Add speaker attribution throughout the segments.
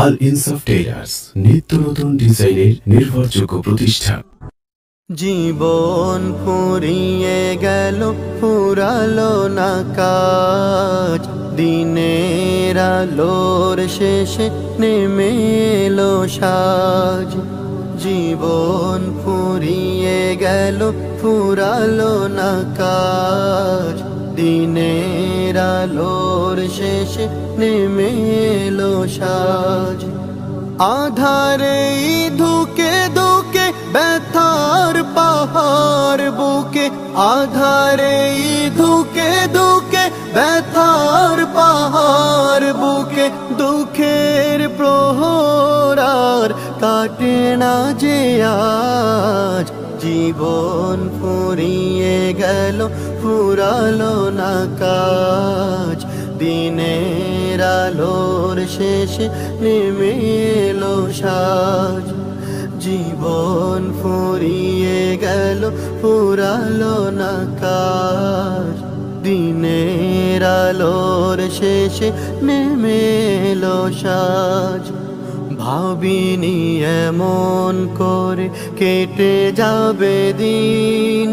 Speaker 1: আল ইনসাফ টেইলার্স, নিত্য নতুন ডিজাইনের নির্ভরযোগ্য প্রতিষ্ঠান।
Speaker 2: জীবন ফুরিয়ে গেল, ফুরালো না কাজ, দিনের আলোর শেষে নেমে এলো সাজ। জীবন ফুরিয়ে গেল, ফুরালো না কাজ, দিনের আলোর শেষে নেমে এলো সাজ। আধারে ধুকে ধুকে ব্যথার পাহাড় বুকে, আধারে ধুকে ধুকে ব্যথার পাহাড় বুকে, দুঃখের প্রহরার কাটে না যে আজ। জীবন ফুরিয়ে গেল, ফুরালো না কাজ, দিনের আলোর শেষে নেমে এলো সাজ। জীবন ফুরিয়ে গেল, ফুরালো না কাজ, দিনের আলোর শেষে নেমে এলো সাজ। ভাবিনি এমন করে কেটে যাবে দিন,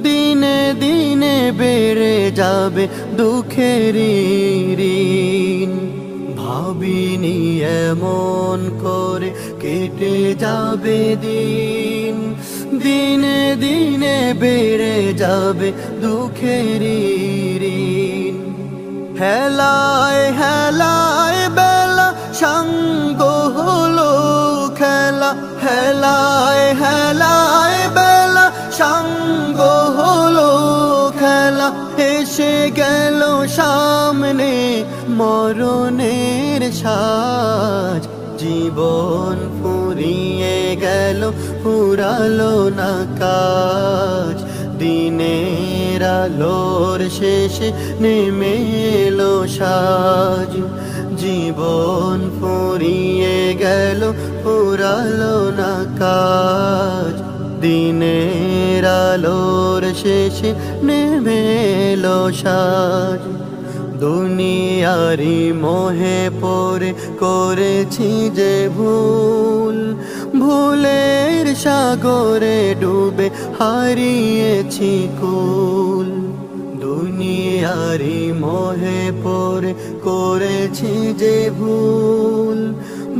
Speaker 2: দিনে দিনে বেড়ে যাবে দুঃখের ঋণ। ভাবিনি এমন করে কেটে যাবে দিন, দিনে দিনে বেড়ে যাবে দুঃখের ঋণ। হেলায় হেলায় বেলা সঙ্গ হলো খেলা, হেলায় হেলায় বেলা সঙ্গ হলো খেলা। এসে গেল সামনে মরণের সাজ। জীবন ফুরিয়ে গেল, ফুরালো না কাজ, দিনের আলোর শেষে নেমে এলো সাজ। জীবন ফুরিয়ে গেল, ফুরালো না কাজ, দিনের আলোর শেষে নেমে এলো সাজ। দুনিয়ারি মোহে পড়ে করেছি যে ভুল, ভুলের সাগরে ডুবে হারিয়েছি কুল। দুনিয়ারি মোহে পড়ে করেছি যে ভুল,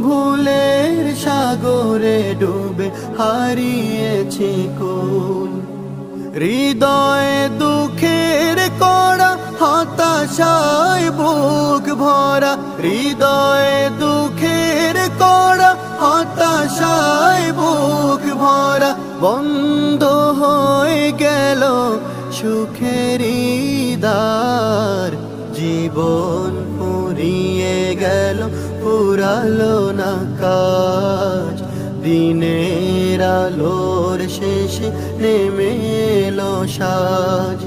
Speaker 2: ভুলের সাগরে ডুবে হারিয়েছি কুল। হৃদয়ে দুঃখের কড়া, হতাশায় বুক ভরা, হৃদয়ে দুঃখের কড়া, হতাশায় বুক ভরা। বন্ধ হয়ে গেল সুখের দ্বার। জীবন ফুরিয়ে গেল, ফুরালো না কাজ, দিনের আলোর শেষে নেমে এলো সাজ।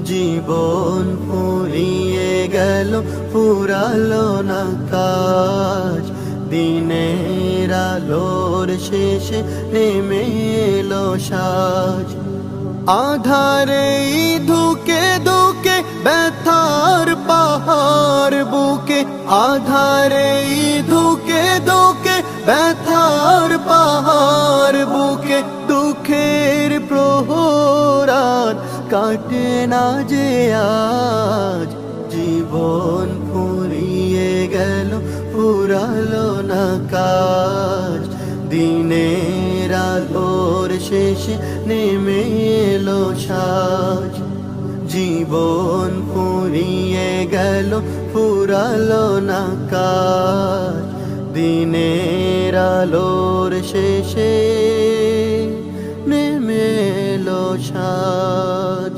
Speaker 2: জীবন ফুরিয়ে গেল, ফুরালো না কাজ, দিনের আলোর শেষে নেমে এলো সাজ। আধারে ধুকে ধুকে ব্যথার পাহাড় বুকে, আধারে ধুকে ধুকে ব্যথার পাহাড় বুকে, দুঃখের প্রহরার কাটে না যে আজ। জীবন ফুরিয়ে গেল, ফুরালো না কাজ, দিনের আলোর শেষে নেমে এলো সাজ। জীবন ফুরিয়ে গেল, ফুরালো না কাজ, দিনের আলোর শেষে নেমে এলো সাজ।